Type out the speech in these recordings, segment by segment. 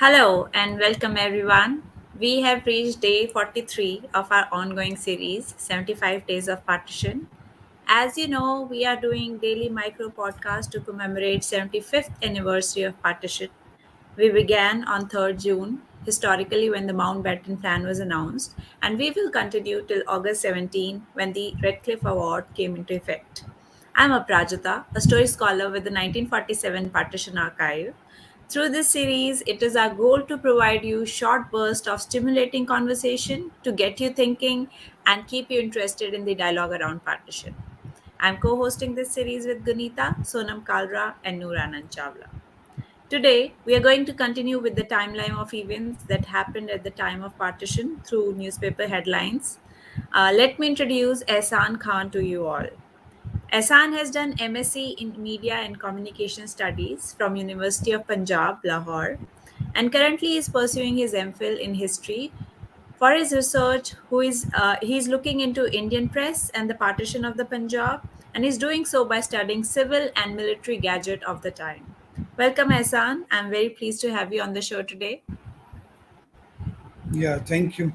Hello and welcome everyone. We have reached day 43 of our ongoing series, 75 Days of Partition. As you know, we are doing daily micro podcasts to commemorate 75th anniversary of partition. We began on 3rd June, historically when the Mountbatten Plan was announced, and we will continue till August 17 when the Radcliffe Award came into effect. I'm Aprajita, a story scholar with the 1947 Partition Archive. Through this series, it is our goal to provide you short bursts of stimulating conversation to get you thinking and keep you interested in the dialogue around partition. I'm co-hosting this series with Gunita, Sonam Kalra, and Nooranand Chawla. Today, we are going to continue with the timeline of events that happened at the time of partition through newspaper headlines. Let me introduce Ehsan Khan to you all. Ehsan has done MSc in Media and Communication Studies from University of Punjab, Lahore, and currently is pursuing his MPhil in History. For his research, he is looking into Indian press and the partition of the Punjab, and is doing so by studying civil and military gadget of the time. Welcome, Ehsan. I'm very pleased to have you on the show today. Yeah, thank you.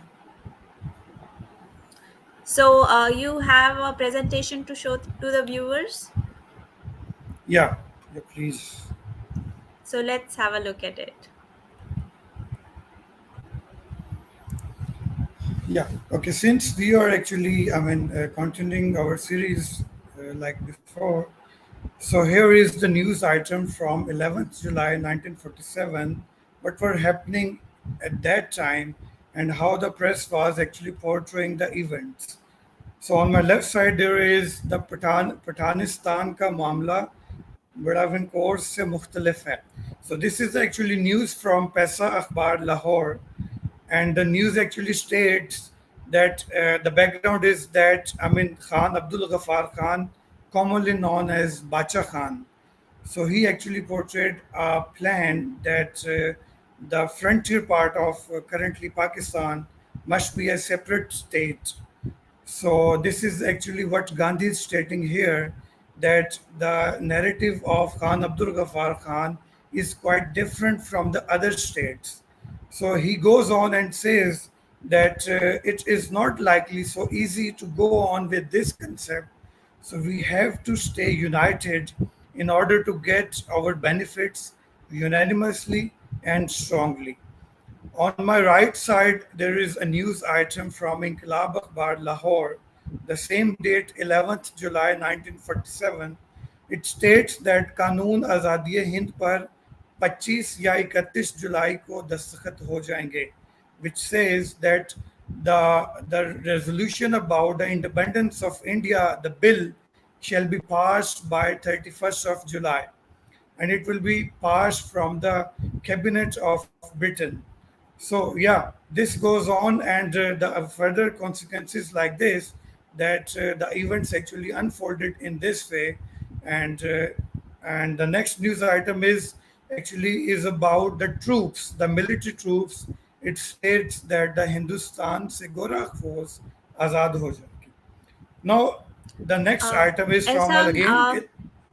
So, you have a presentation to show to the viewers. Yeah, yeah, please. So, let's have a look at it. Yeah, okay. Since we are actually, continuing our series like before, so here is the news item from 11th July 1947, what were happening at that time and how the press was actually portraying the events. So on my left side there is the पठानिस्तान का मामला बड़ा विनकोर से मुख्तलिफ है. So this is actually news from पैसा अखबार Lahore, and the news actually states that the background is that Amin Khan, Abdul Ghaffar Khan, commonly known as Bacha Khan. So he actually portrayed a plan that the frontier part of currently Pakistan must be a separate state. So this is actually what Gandhi is stating here, that the narrative of Khan Abdul Ghaffar Khan is quite different from the other states. So he goes on and says that it is not likely so easy to go on with this concept. So we have to stay united in order to get our benefits unanimously and strongly. On my right side, there is a news item from Inqilab Akhbar Lahore, the same date, 11th July 1947. It states that कानून आज़ादी हिंद पर 25 या 31 जुलाई को दस्तखत हो जाएंगे, which says that the resolution about the independence of India, the bill, shall be passed by 31st of July, and it will be passed from the cabinet of Britain. So yeah, this goes on, and the further consequences like this, that the events actually unfolded in this way, and the next news item is about the troops, the military troops. It states that the Hindustan se Gorakh force azad ho jayegi. Now the next item is from Ehsan, again.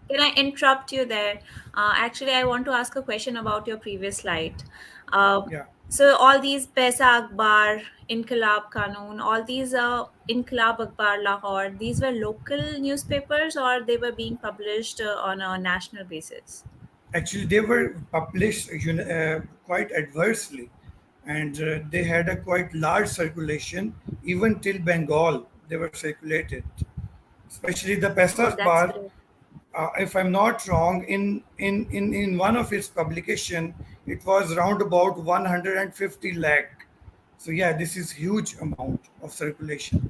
can I interrupt you there? Actually, I want to ask a question about your previous slide. Uh, Yeah. so, all these Paisa Akbar, Inqilab Qanun, all these Inqilab Akbar Lahore, these were local newspapers or they were being published on a national basis? Actually, they were published quite adversely, and they had a quite large circulation. Even till Bengal, they were circulated. Especially the Oh, Pesach that's Bar, great. if I'm not wrong, in one of its publication, it was around about 150 lakh. So yeah, this is huge amount of circulation.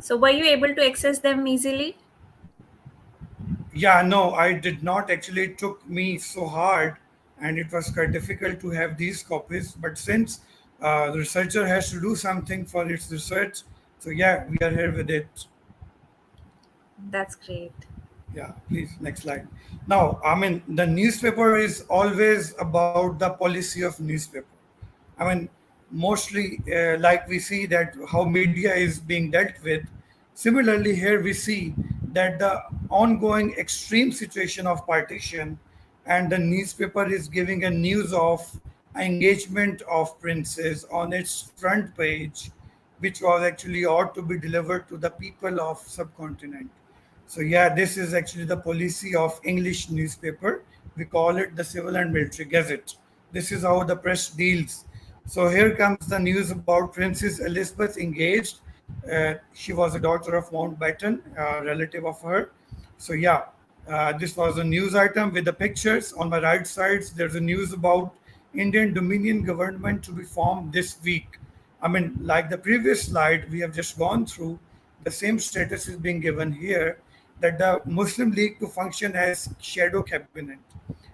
So, were you able to access them easily? Yeah, no, I did not actually. It took me so hard, and it was quite difficult to have these copies. But since the researcher has to do something for its research, so yeah, we are here with it. That's great. Yeah, please, next slide. Now, I mean, the newspaper is always about the policy of newspaper. I mean, mostly like we see that how media is being dealt with. Similarly, here we see that the ongoing extreme situation of partition, and the newspaper is giving a news of engagement of princes on its front page, which was actually ought to be delivered to the people of subcontinent. So yeah, this is actually the policy of English newspaper. We call it the Civil and Military Gazette. This is how the press deals. So here comes the news about Princess Elizabeth engaged. She was a daughter of Mountbatten, a relative of her. So yeah, this was a news item with the pictures. On my right sides, there's a news about Indian Dominion government to be formed this week. I mean, like the previous slide we have just gone through, the same status is being given here that the Muslim League to function as shadow cabinet.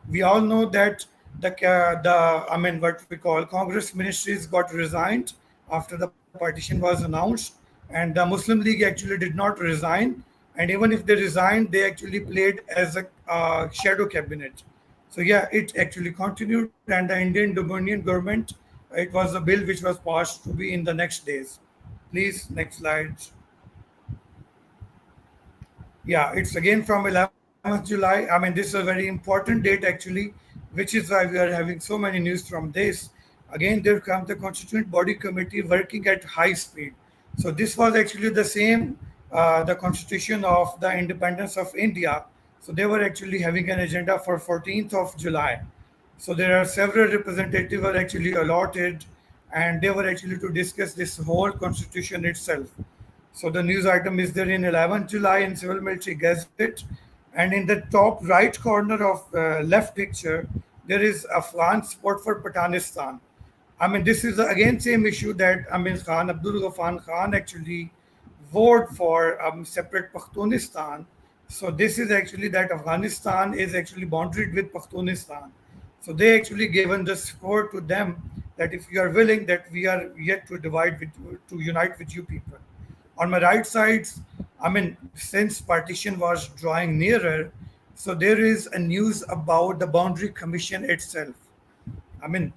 We all know that the I mean what we call Congress ministries got resigned after the partition was announced, and the Muslim League actually did not resign, and even if they resigned, they actually played as a shadow cabinet. So yeah, it actually continued, and the Indian Dominion government, it was a bill which was passed to be in the next days. Please, next slide. Yeah, it's again from 11th July. I mean, this is a very important date actually, which is why we are having so many news from this. Again, there comes the Constituent Body Committee working at high speed. So this was actually the same, the constitution of the independence of India. So they were actually having an agenda for 14th of July. So there are several representatives were actually allotted, and they were actually to discuss this whole constitution itself. So the news item is there in 11th July in Civil Military Gazette, and in the top right corner of left picture, there is Afghan support for Pakistan. I mean, this is again same issue that Amin Khan, Abdul Ghaffar Khan actually vote for separate Pakhtunistan. So this is actually that Afghanistan is actually boundaried with Pakhtunistan. So they actually given the support to them that if you are willing, that we are yet to divide with to unite with you people. On my right side, I mean, since partition was drawing nearer, so there is a news about the boundary commission itself. I mean,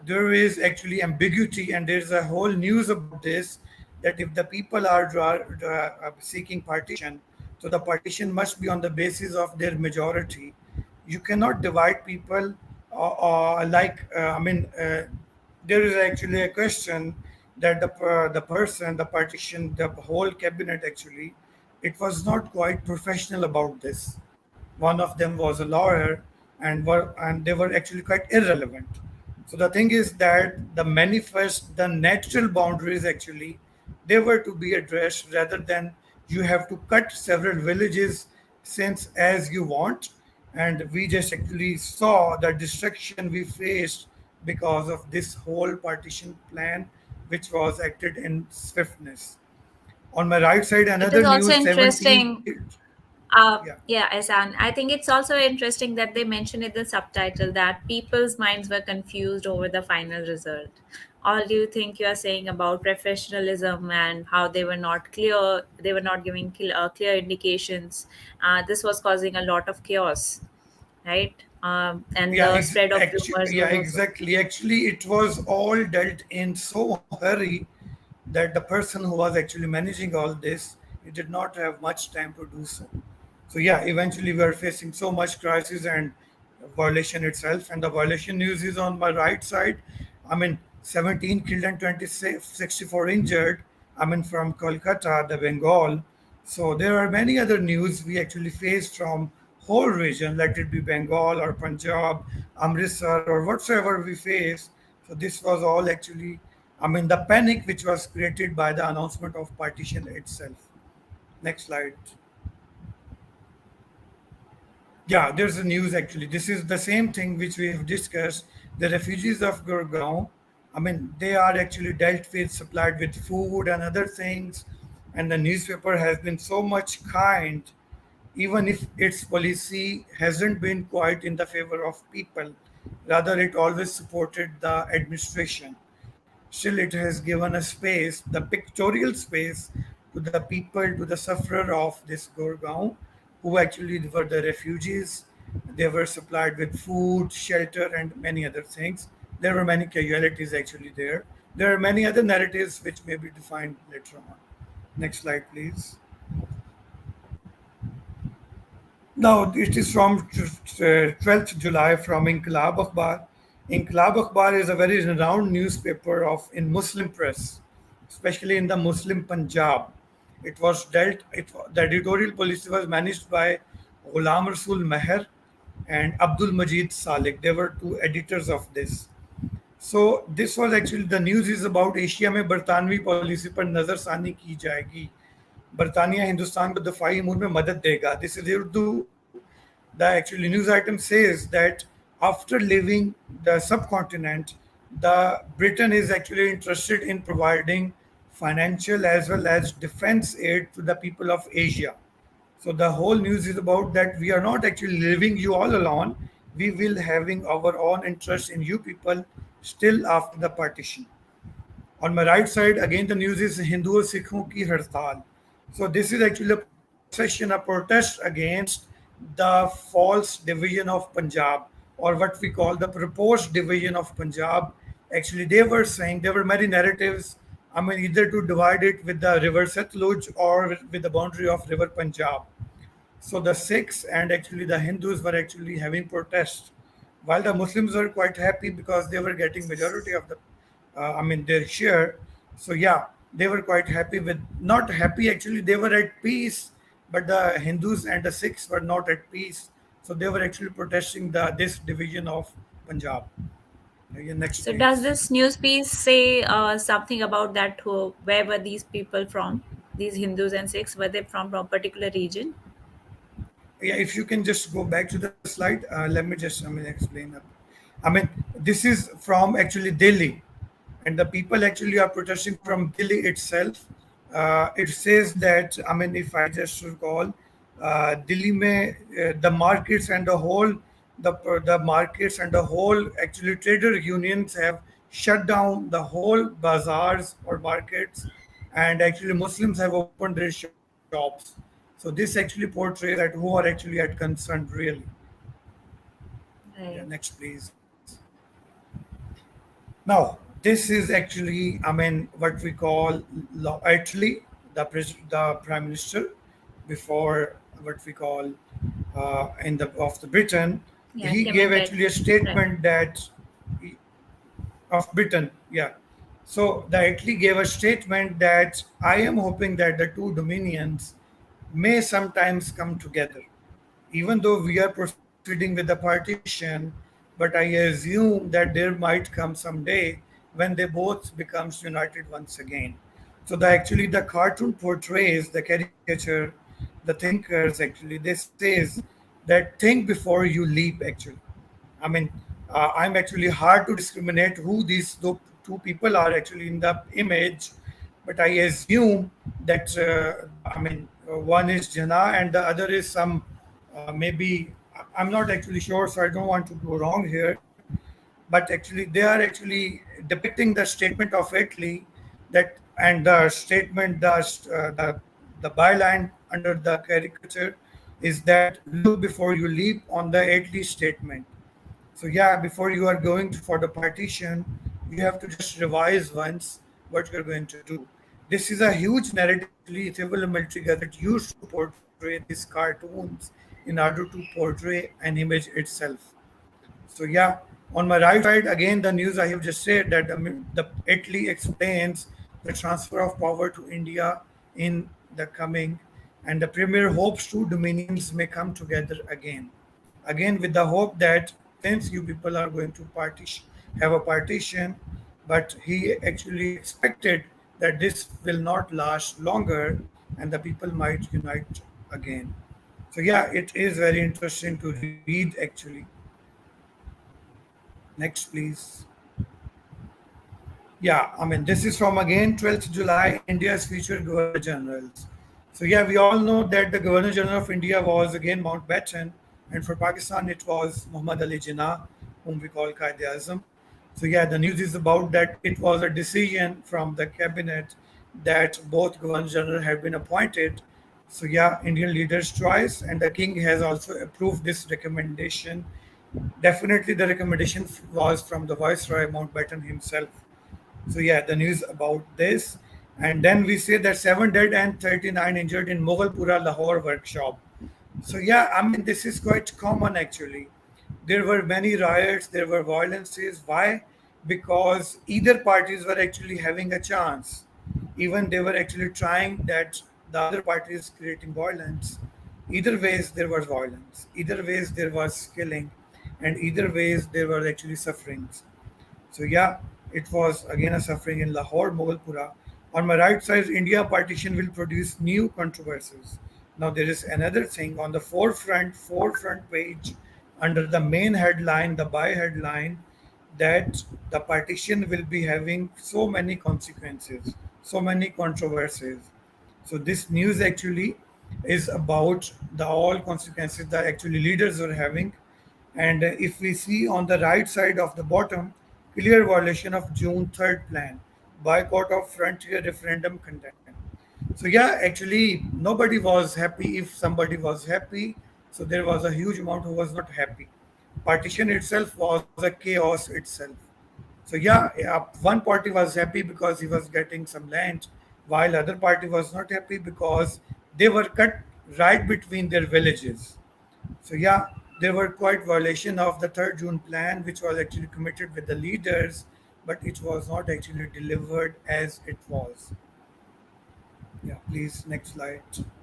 there is actually ambiguity, and there's a whole news about this that if the people are seeking partition, so the partition must be on the basis of their majority. You cannot divide people, I mean, there is actually a question that the person, the partition, the whole cabinet actually, it was not quite professional about this. One of them was a lawyer, and they were actually quite irrelevant. So the thing is that the manifest, the natural boundaries actually, they were to be addressed rather than you have to cut several villages since as you want. And we just actually saw the destruction we faced because of this whole partition plan, which was acted in swiftness. On my right side, It is another also news 17. interesting. Yeah. Yeah, Ehsan, I think it's also interesting that they mention in the subtitle that people's minds were confused over the final result. All do you think you are saying about professionalism and how they were not clear, they were not giving clear indications. This was causing a lot of chaos, right? And the spread of rumors Yeah, was also. exactly. Actually, it was all dealt in so hurry that the person who was actually managing all this, he did not have much time to do so. So yeah, eventually we are facing so much crisis and violation itself. And the violation news is on my right side. I mean, 17 killed and 64 injured. I mean, from Kolkata, the Bengal. So there are many other news we actually face from whole region, let it be Bengal or Punjab, Amritsar or whatsoever we face. So this was all actually, I mean, the panic which was created by the announcement of partition itself. Next slide. Yeah, there's a news actually. This is the same thing which we have discussed. The refugees of Gurgaon, I mean, they are actually dealt with, supplied with food and other things. And the newspaper has been so much kind, even if its policy hasn't been quite in the favor of people. Rather, it always supported the administration. Still, it has given a space, the pictorial space, to the people, to the sufferer of this Gurgaon, who actually were the refugees. They were supplied with food, shelter, and many other things. There were many casualties actually there. There are many other narratives which may be defined later on. Next slide, please. Now, it is from 12th July from Inqilab Akhbar. Inqilab Akhbar is a very renowned newspaper of in Muslim press, especially in the Muslim Punjab. The editorial policy was managed by Ghulam Rasul Meher and Abdul Majid Salik. They were two editors of this. So this was actually the news is about Asia में बरतानवी policy पर नज़रसानी की जाएगी. बरतानिया हिंदुस्तान को दफाई अमूर में मदद देगा. This is Urdu. The actually news item says that after leaving the subcontinent, the Britain is actually interested in providing financial as well as defense aid to the people of Asia. So the whole news is about that we are not actually leaving you all alone. We will having our own interest in you people still after the partition. On my right side, again, the news is Hindu और सिखों की हड़ताल. So this is actually a procession, a protest against the false division of Punjab, or what we call the proposed division of Punjab. Actually, they were saying there were many narratives. I mean, either to divide it with the river Satluj or with the boundary of river Punjab. So the Sikhs and actually the Hindus were actually having protests, while the Muslims were quite happy because they were getting majority of the, their share. So yeah, they were quite happy with not happy actually. They were at peace, but the Hindus and the Sikhs were not at peace. So they were actually protesting the this division of Punjab. Yeah, next So does please. this news piece say something about that? Where were these people from? These Hindus and Sikhs, were they from a particular region? Yeah, if you can just go back to the slide, let me just explain that. I mean, this is from actually Delhi, and the people actually are protesting from Delhi itself. It says that, I mean, if I just recall, Delhi mein, the markets and the whole the markets and the whole actually trader unions have shut down the whole bazaars or markets, and actually Muslims have opened their shops. So this actually portrays that who are actually at concern really. Yeah, Right. next please. Now, this is actually, I mean, what we call Italy, the prime minister before what we call in the of the Britain. Yeah, He gave commemorate. actually a Right. statement that of Britain, yeah. So the Italy gave a statement that I am hoping that the two dominions may sometimes come together, even though we are proceeding with the partition, but I assume that there might come some day when they both becomes united once again. So the cartoon portrays the caricature, the thinkers actually they says that think before you leap actually. I mean, I'm actually hard to discriminate who these two people are actually in the image, but I assume that one is Jana and the other is some maybe I'm not actually sure, so I don't want to go wrong here. But actually, they are actually depicting the statement of Italy that and the statement the byline under the caricature is that look before you leap on the Italy statement. So yeah, before you are going for the partition, you have to just revise once what you're going to do. This is a huge narrative. Actually, Civil Military Gazette used to portray these cartoons in order to portray an image itself. So yeah, on my right side again, the news I have just said that the Italy explains the transfer of power to India in the coming, and the premier hopes two dominions may come together again with the hope that since you people are going to partition, have a partition, but he actually expected that this will not last longer, and the people might unite again. So yeah, it is very interesting to read actually. Next, please. Yeah, I mean, this is from again 12th July, India's future Governor Generals. So, yeah, we all know that the Governor General of India was again Mountbatten, and for Pakistan it was Muhammad Ali Jinnah, whom we call Qaid Azam. So, yeah, the news is about that it was a decision from the cabinet that both Governor General have been appointed. So, yeah, Indian leaders' choice, and the King has also approved this recommendation. Definitely, the recommendation was from the Viceroy Mountbatten himself. So yeah, the news about this. And then we say that 7 dead and 39 injured in Moghalpura Lahore workshop. So yeah, I mean this is quite common actually. There were many riots, there were violences. Why? Because either parties were actually having a chance. Even they were actually trying that the other party is creating violence. Either ways there was violence. Either ways there was killing, and either ways there were actually sufferings. So yeah, it was again a suffering in Lahore, Moghalpura. On my right side, India partition will produce new controversies. Now there is another thing on the forefront page, under the main headline, the by headline, that the partition will be having so many consequences, so many controversies. So this news actually is about the all consequences that actually leaders were having. And if we see on the right side of the bottom, clear violation of June 3rd plan, boycott of frontier referendum content. So yeah, actually nobody was happy. If somebody was happy, so there was a huge amount who was not happy. Partition itself was a chaos itself. So yeah, one party was happy because he was getting some land, while other party was not happy because they were cut right between their villages. So yeah, there were quite violation of the 3rd June plan, which was actually committed with the leaders, but it was not actually delivered as it was. Yeah, please next slide.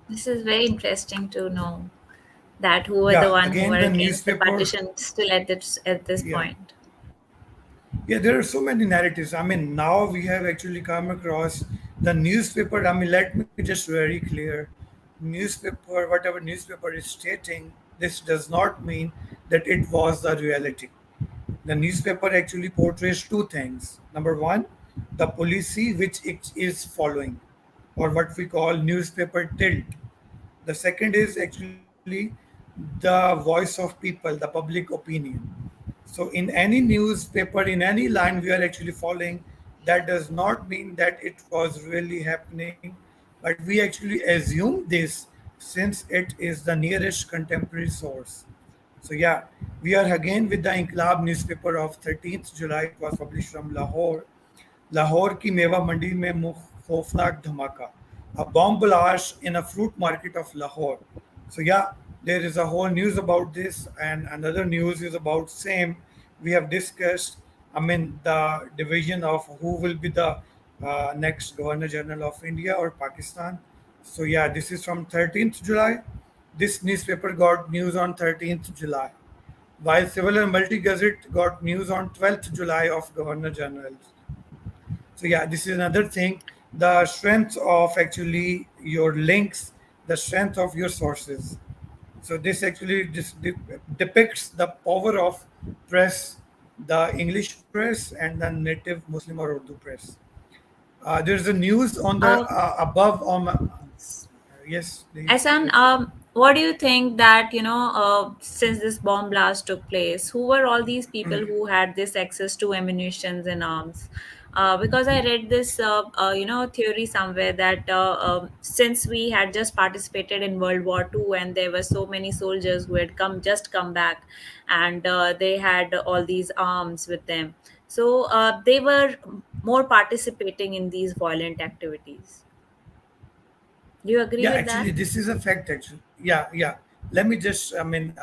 This is very interesting to know that who were the Yeah, one who again were the against the newspaper. partition still at this Yeah, point. yeah, there are so many narratives. I mean, now we have actually come across the newspaper. I mean, let me just very clear. Newspaper, whatever newspaper is stating, this does not mean that it was the reality. The newspaper actually portrays two things. Number one, the policy which it is following, or what we call newspaper tilt. The second is actually the voice of people, the public opinion. So, in any newspaper, in any line we are actually following, that does not mean that it was really happening, but we actually assume this since it is the nearest contemporary source. So yeah, we are again with the Inqilab newspaper of 13th July. It was published from Lahore. Lahore की मेवा मंडी में खौफनाक धमाका, a bomb blast in a fruit market of Lahore. So yeah, there is a whole news about this, and another news is about same. We have discussed. I mean the division of who will be the next Governor General of India or Pakistan. So yeah, this is from 13th July. This newspaper got news on 13th July, while Civil and Multi Gazette got news on 12th July of Governor General. So yeah, this is another thing. The strength of actually your links, the strength of your sources. So this actually depicts the power of press, the English press and the native Muslim or Urdu press. There's a news on the Uh, above on. Yes, please. Asan, Please. what do you think that, since this bomb blast took place, who were all these people who had this access to ammunitions and arms? Because I read this, theory somewhere that since we had just participated in World War II, and there were so many soldiers who had come back, and they had all these arms with them, so they were more participating in these violent activities. Do you agree Yeah, with actually, that? this is a fact. Actually, yeah, yeah. Let me just, I mean,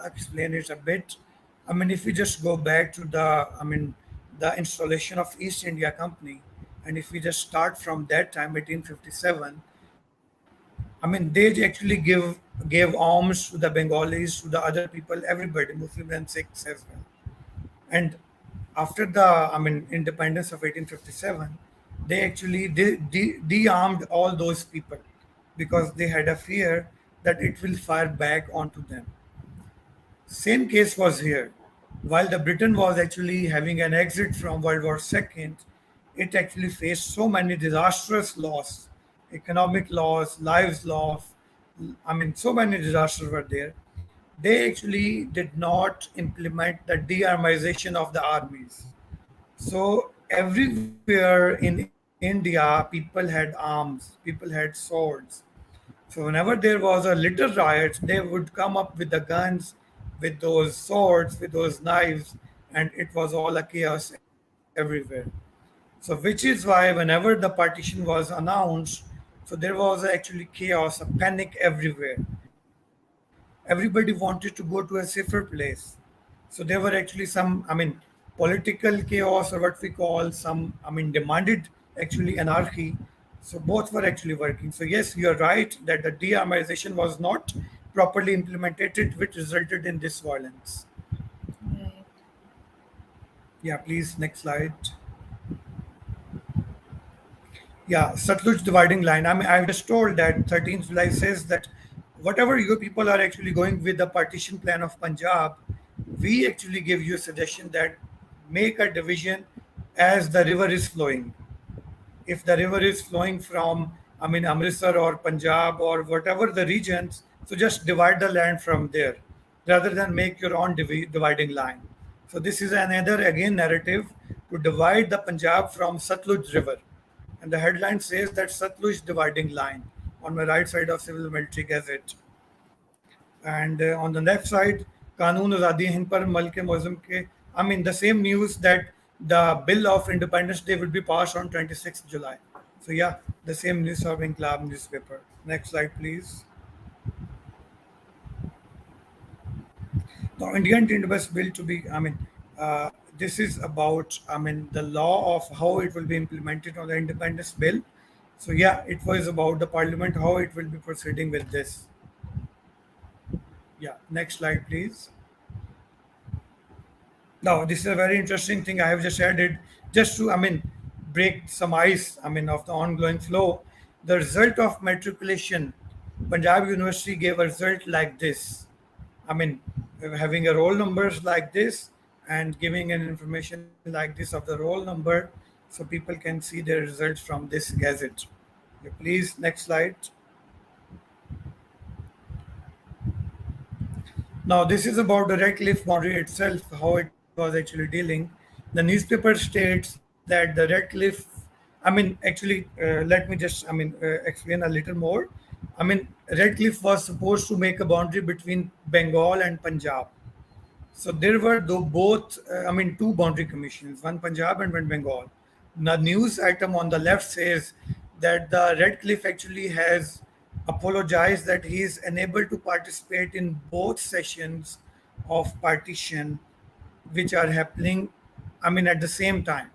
explain it a bit. I mean, if we just go back to the installation of East India Company, and if we just start from that time, 1857, I mean, they actually gave arms to the Bengalis, to the other people, everybody, Muslims and Sikhs as well. And after the, I mean, independence of 1857, they actually de-armed all those people because they had a fear that it will fire back onto them. Same case was here. While the Britain was actually having an exit from World War II, it actually faced so many disastrous loss, economic loss, lives lost. I mean, so many disasters were there. They actually did not implement the de-armization of the armies. So everywhere in India, people had arms, people had swords. So whenever there was a little riot, they would come up with the guns, with those swords, with those knives, and it was all a chaos everywhere. So which is why whenever the partition was announced, so there was actually chaos, a panic everywhere. Everybody wanted to go to a safer place. So there were actually some, political chaos or what we call some, demanded actually anarchy. So both were actually working. So yes, you're right that the de-armization was not properly implemented, which resulted in this violence. Right. Yeah, please, next slide. Yeah, Satluj dividing line. I mean, I've just told that 13th July says that whatever you people are actually going with the partition plan of Punjab, we actually give you a suggestion that make a division as the river is flowing. If the river is flowing from, Amritsar or Punjab or whatever the regions, so just divide the land from there rather than make your own dividing line. So this is another again narrative to divide the Punjab from Satluj River. And the headline says that Satluj dividing line on my right side of Civil Military Gazette. And on the left side, Kanun Azadi Hind par Malke Mozum ke, the same news that the Bill of Independence Day will be passed on 26th July. So yeah, the same news of Inqilab newspaper. Next slide, please. The Indian Independence Bill to be, this is about, the law of how it will be implemented on the Independence Bill. So yeah, it was about the Parliament, how it will be proceeding with this. Yeah, next slide, please. Now, this is a very interesting thing I have just added just to, break some ice, of the ongoing flow. The result of matriculation, Punjab University gave a result like this. I mean, having a roll numbers like this and giving an information like this of the roll number so people can see their results from this gazette. Yeah, please, next slide. Now, this is about the Radcliffe boundary itself, how it was actually dealing. The newspaper states that the Radcliffe, let me just, explain a little more. Radcliffe was supposed to make a boundary between Bengal and Punjab. So there were both, two boundary commissions, one Punjab and one Bengal. The news item on the left says that the Redcliffe actually has apologized that he is unable to participate in both sessions of partition, which are happening, at the same time.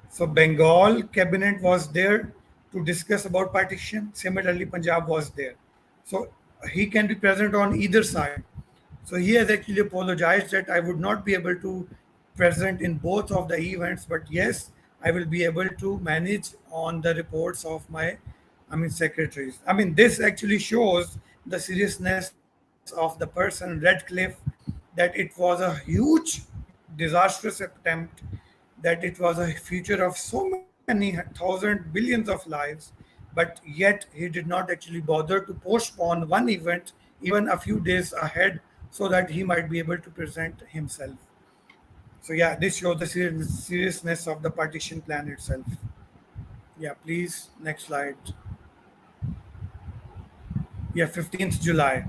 So Bengal cabinet was there to discuss about partition. Similarly, Punjab was there. So he can be present on either side. So he has actually apologized that I would not be able to present in both of the events, but yes, I will be able to manage on the reports of my, secretaries. This actually shows the seriousness of the person Radcliffe, that it was a huge, disastrous attempt, that it was a future of so many thousand billions of lives, but yet he did not actually bother to postpone one event even a few days ahead so that he might be able to present himself. So yeah, this shows the seriousness of the partition plan itself. Yeah, please, next slide. Yeah, 15th July.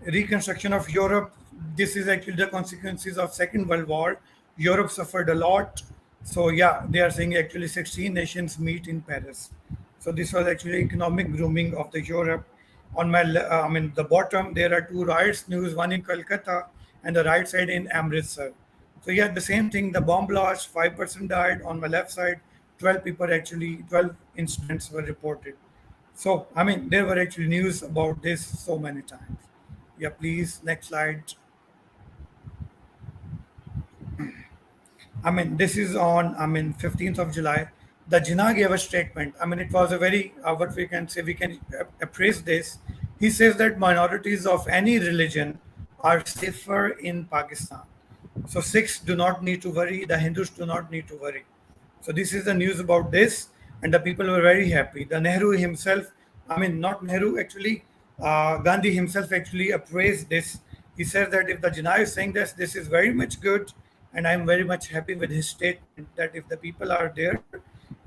Reconstruction of Europe. This is actually the consequences of Second World War. Europe suffered a lot. So yeah, they are saying actually 16 nations meet in Paris. So this was actually economic grooming of the Europe. On my, the bottom, there are two riots news, one in Calcutta and the right side in Amritsar. So yeah, the same thing, the bomb blast, 5% died. On my left side, 12 people actually, 12 incidents were reported. So, there were actually news about this so many times. Yeah, please, next slide. This is on, 15th of July. The Jinnah gave a statement. It was a very, what we can say, we can appraise this. He says that minorities of any religion are safer in Pakistan. So Sikhs do not need to worry, the Hindus do not need to worry. So this is the news about this, and the people were very happy. The Nehru himself, not Nehru, actually, Gandhi himself actually appraised this. He said that if the Jinnah is saying this is very much good, and I'm very much happy with his statement that if the people are there,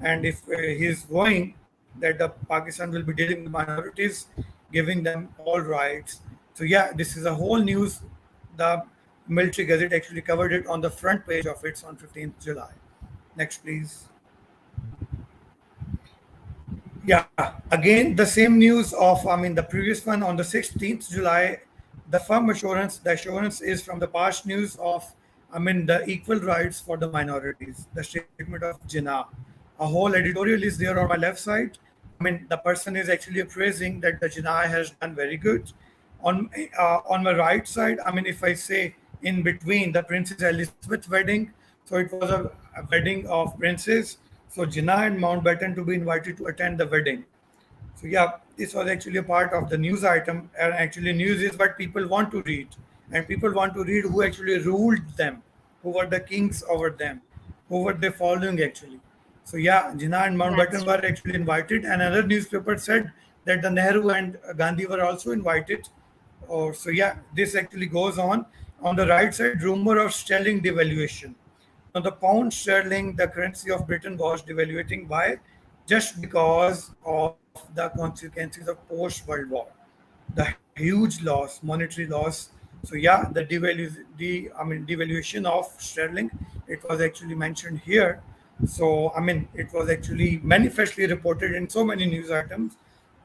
and if he is going, that the Pakistan will be dealing with minorities, giving them all rights. So yeah, this is a whole news. The Military Gazette actually covered it on the front page of it on 15th July. Next, please. Yeah, again, the same news of, the previous one on the 16th July. The assurance is from the past news of, the equal rights for the minorities, the statement of Jinnah. A whole editorial is there on my left side. The person is actually praising that the Jinnah has done very good. On my right side, if I say in between the Princess Elizabeth wedding, so it was a wedding of princes. So Jinnah and Mountbatten to be invited to attend the wedding. So yeah, this was actually a part of the news item, and actually news is what people want to read, and people want to read who actually ruled them, who were the kings over them, who were they following actually. So yeah, Jinnah and Mountbatten That's were right. actually invited. Another newspaper said that the Nehru and Gandhi were also invited. Or so yeah, this actually goes on. On the right side, rumor of sterling devaluation. Now the pound sterling, the currency of Britain, was devaluating. Why? Just because of the consequences of post-World War, the huge loss, monetary loss. So yeah, devaluation of sterling. It was actually mentioned here. So it was actually manifestly reported in so many news items,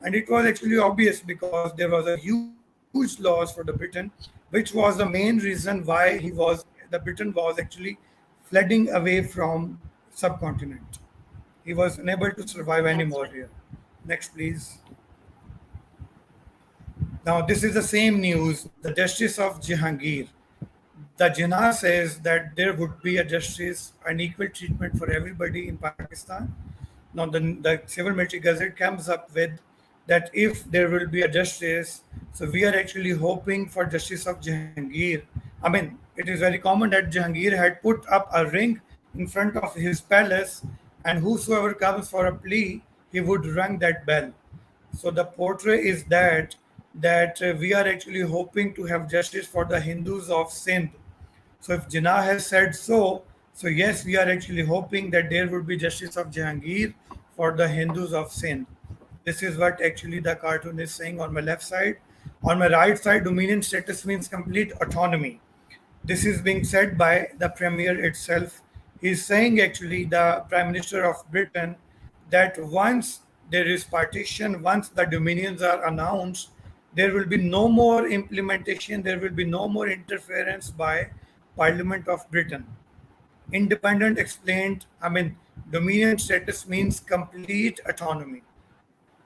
and it was actually obvious because there was a huge loss for the Britain, which was the main reason why the Britain was actually flooding away from subcontinent. He was unable to survive That's anymore right. here. Next, please. Now, this is the same news. The Justice of Jahangir. The Jinnah says that there would be a justice and equal treatment for everybody in Pakistan. Now, the Civil Military Gazette comes up with that if there will be a justice, so we are actually hoping for justice of Jahangir. It is very common that Jahangir had put up a ring in front of his palace, and whosoever comes for a plea, he would ring that bell. So the portrait is that we are actually hoping to have justice for the Hindus of Sindh. So if Jinnah has said so, so yes, we are actually hoping that there would be justice of Jahangir for the Hindus of Sindh. This is what actually the cartoon is saying on my left side. On my right side, dominion status means complete autonomy. This is being said by the premier itself. He's saying actually the prime minister of Britain that once there is partition, once the dominions are announced, there will be no more implementation, there will be no more interference by Parliament of Britain. Independent explained, dominion status means complete autonomy.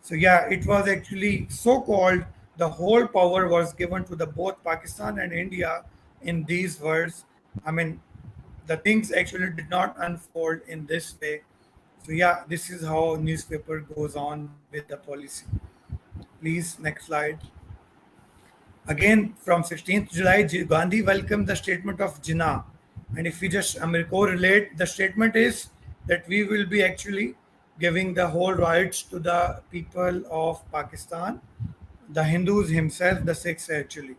So yeah, it was actually so called the whole power was given to the both Pakistan and India in these words. I mean, the things actually did not unfold in this way. So yeah, this is how newspaper goes on with the policy. Please, next slide. Again, from 16th July, Gandhi welcomed the statement of Jinnah. And if we just correlate, the statement is that we will be actually giving the whole rights to the people of Pakistan, the Hindus himself, the Sikhs actually.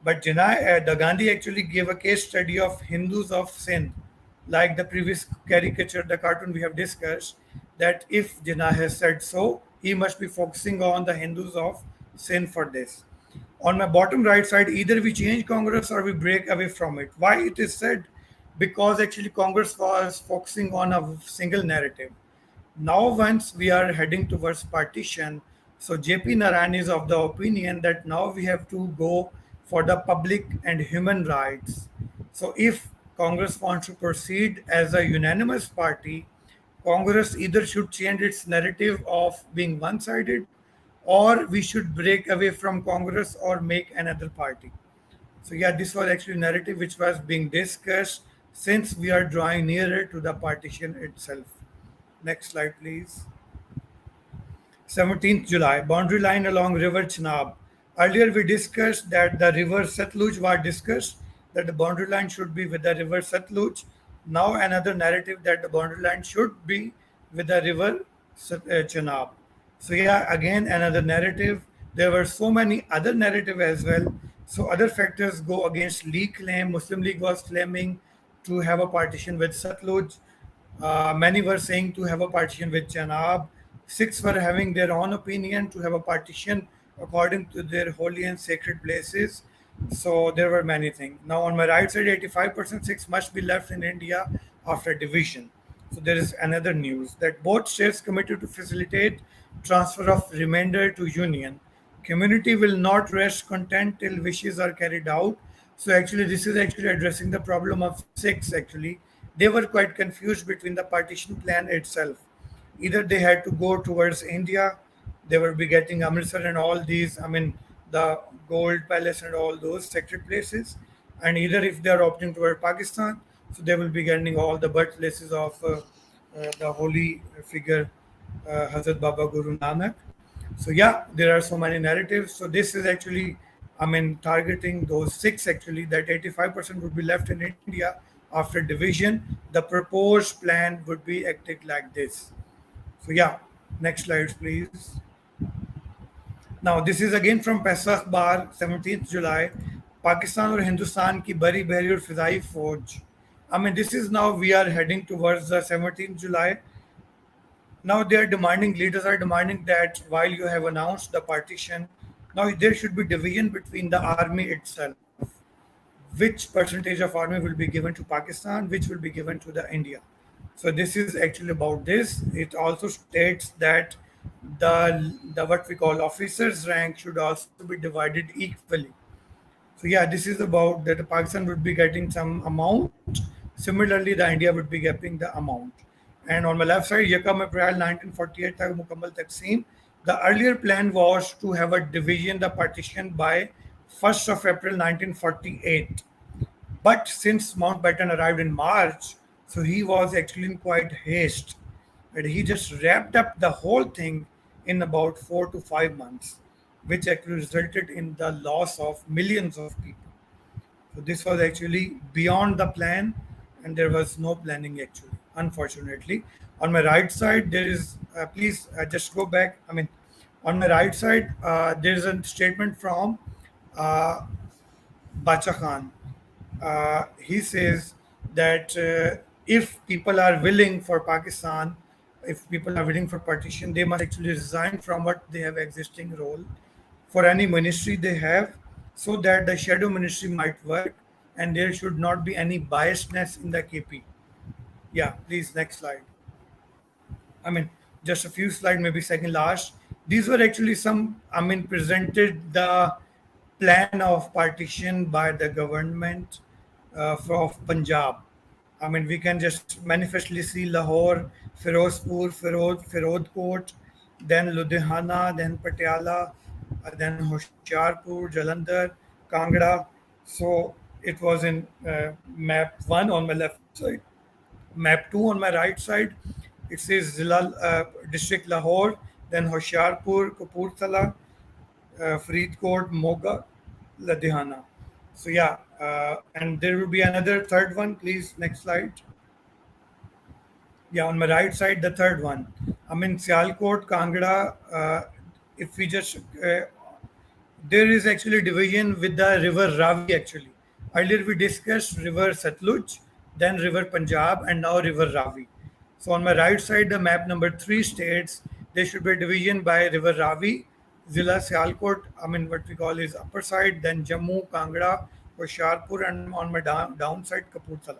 But Jinnah, the Gandhi actually gave a case study of Hindus of Sindh, like the previous caricature, the cartoon we have discussed, that if Jinnah has said so, he must be focusing on the Hindus of Sindh for this. On my bottom right side, either we change Congress or we break away from it. Why it is said? Because actually Congress was focusing on a single narrative. Now, once we are heading towards partition, so JP Naran is of the opinion that now we have to go for the public and human rights. So, if Congress wants to proceed as a unanimous party, Congress either should change its narrative of being one sided, or we should break away from Congress or make another party. So yeah, this was actually narrative which was being discussed since we are drawing nearer to the partition itself. Next slide, please. 17th July, boundary line along River Chenab. Earlier we discussed that the river Satluj was discussed, that the boundary line should be with the river Satluj. Now another narrative that the boundary line should be with the river Chenab. So yeah, again another narrative. There were so many other narrative as well. So other factors go against League claim. Muslim League was claiming to have a partition with Satluj. Many were saying to have a partition with Janab. Six were having their own opinion to have a partition according to their holy and sacred places. So there were many things. Now on my right side, 85% Sikhs must be left in India after division. So there is another news that both states committed to facilitate transfer of remainder to union. Community will not rest content till wishes are carried out. So actually, this is actually addressing the problem of Sikhs. Actually, they were quite confused between the partition plan itself. Either they had to go towards India, they will be getting Amritsar and all these. I mean, the Gold Palace and all those sacred places, and either if they are opting toward Pakistan, so they will be getting all the birthplaces of the holy figure Hazrat Baba Guru Nanak. So yeah, there are so many narratives. So this is actually, I mean, targeting those six actually, that 85% would be left in India after division. The proposed plan would be acted like this. So yeah, next slides please. Now this is again from PAISA अखबार 17th July. Pakistan और हिंदुस्तान की बड़ी बहरी और फिजाई फौज. I mean, this is now we are heading towards the 17th July. Now they are demanding, leaders are demanding that while you have announced the partition, now there should be division between the army itself. Which percentage of army will be given to Pakistan, which will be given to the India. So this is actually about this. It also states that the what we call officers rank should also be divided equally. So yeah, this is about that Pakistan would be getting some amount. Similarly, the India would be getting the amount. And on my left side, Yakam April 1948 तक मुकम्मल तकसीम. The earlier plan was to have a division, the partition by 1st of April 1948. But since Mountbatten arrived in March, so he was actually in quite haste. And he just wrapped up the whole thing in about 4 to 5 months, which actually resulted in the loss of millions of people. So this was actually beyond the plan, and there was no planning actually, unfortunately. On my right side, there is, please just go back. I mean, on my right side, there is a statement from uh, Bacha Khan. He says that if people are willing for Pakistan, if people are willing for partition, they must actually resign from what they have existing role for any ministry they have, so that the shadow ministry might work and there should not be any biasness in the KP. Yeah, please, next slide. I mean, just a few slides, maybe second last. These were actually some, I mean, presented the plan of partition by the government of Punjab. I mean, we can just manifestly see Lahore, Firozpur, Firodkot, then Ludhiana, then Patiala, then Hoshiarpur, Jalandhar, Kangra. So it was in map 1 on my left side. Map 2 on my right side, it says Zila district Lahore, then Hoshiarpur, Kapurthala, Faridkot, Moga, Ludhiana. So yeah, and there will be another third one. Please, next slide. Yeah, on my right side, the third one. I mean, Sialkot, Kangra. If we just there is actually division with the river Ravi actually. Earlier we discussed river Satluj, then river Punjab, and now river Ravi. So on my right side, the map number 3 states there should be a division by river Ravi, Zilla Sialkot, I mean what we call is upper side, then Jammu, Kangra, Hoshiarpur, and on my downside Kapurthala.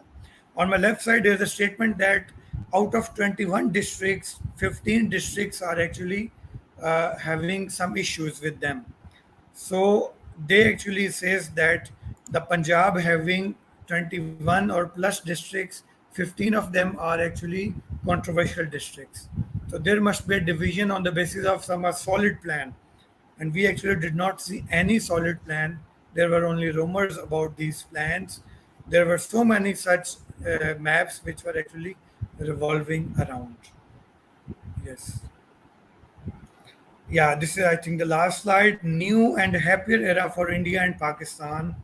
On my left side, there is a statement that out of 21 districts, 15 districts are actually having some issues with them. So they actually says that the Punjab having 21 or plus districts, 15 of them are actually controversial districts. So there must be a division on the basis of some a solid plan. And we actually did not see any solid plan. There were only rumors about these plans. There were so many such maps which were actually revolving around. Yes. Yeah, this is, I think, the last slide. New and happier era for India and Pakistan.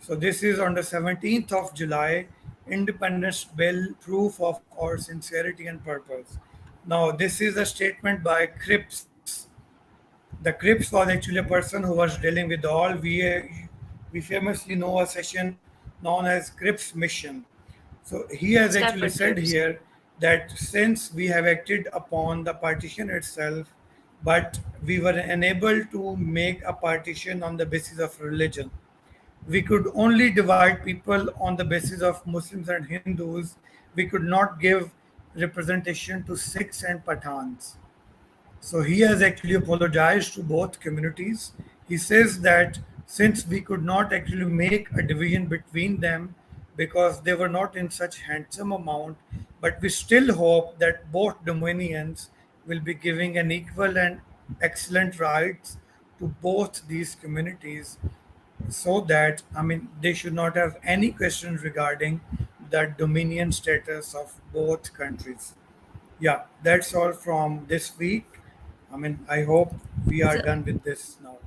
So this is on the 17th of July. Independence Bill, proof of our sincerity and purpose. Now, this is a statement by Cripps. The Cripps was actually a person who was dealing with all. We famously know a session known as Cripps Mission. So he has actually Stephen said Cripps. here that since we have acted upon the partition itself, but we were unable to make a partition on the basis of religion. We could only divide people on the basis of Muslims and Hindus. We could not give representation to Sikhs and Pathans. So he has actually apologized to both communities. He says that since we could not actually make a division between them because they were not in such handsome amount, but we still hope that both dominions will be giving an equal and excellent rights to both these communities, so that they should not have any questions regarding the dominion status of both countries. Yeah, that's all from this week. I hope we are So done with this now.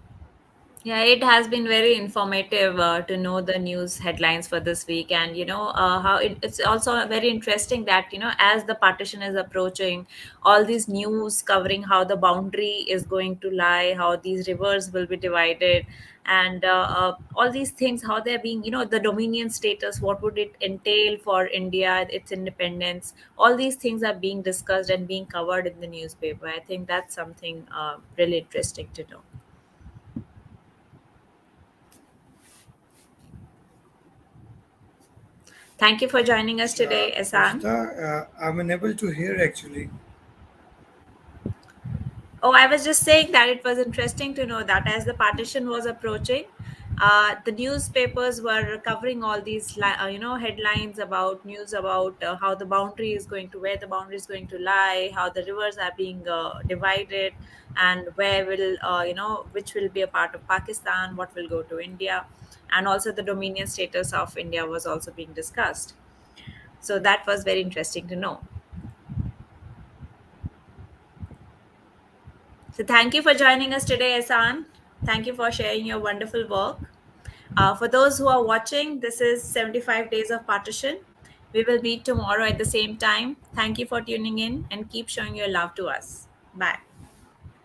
yeah, it has been very informative to know the news headlines for this week, and how it's also very interesting that as the partition is approaching, all these news covering how the boundary is going to lie, how these rivers will be divided, and all these things, how they're being, the dominion status, what would it entail for India, its independence. All these things are being discussed and being covered in the newspaper. I think that's something really interesting to know. Thank you for joining us today, Esan. Rajita, I'm unable to hear actually. Oh, I was just saying that it was interesting to know that as the partition was approaching, the newspapers were covering all these, headlines about news about how the boundary is going to, where the boundary is going to lie, how the rivers are being divided, and where will, which will be a part of Pakistan, what will go to India, and also the dominion status of India was also being discussed. So that was very interesting to know. So thank you for joining us today, Ehsan. Thank you for sharing your wonderful work. For those who are watching, this is 75 Days of Partition. We will meet tomorrow at the same time. Thank you for tuning in and keep showing your love to us. Bye.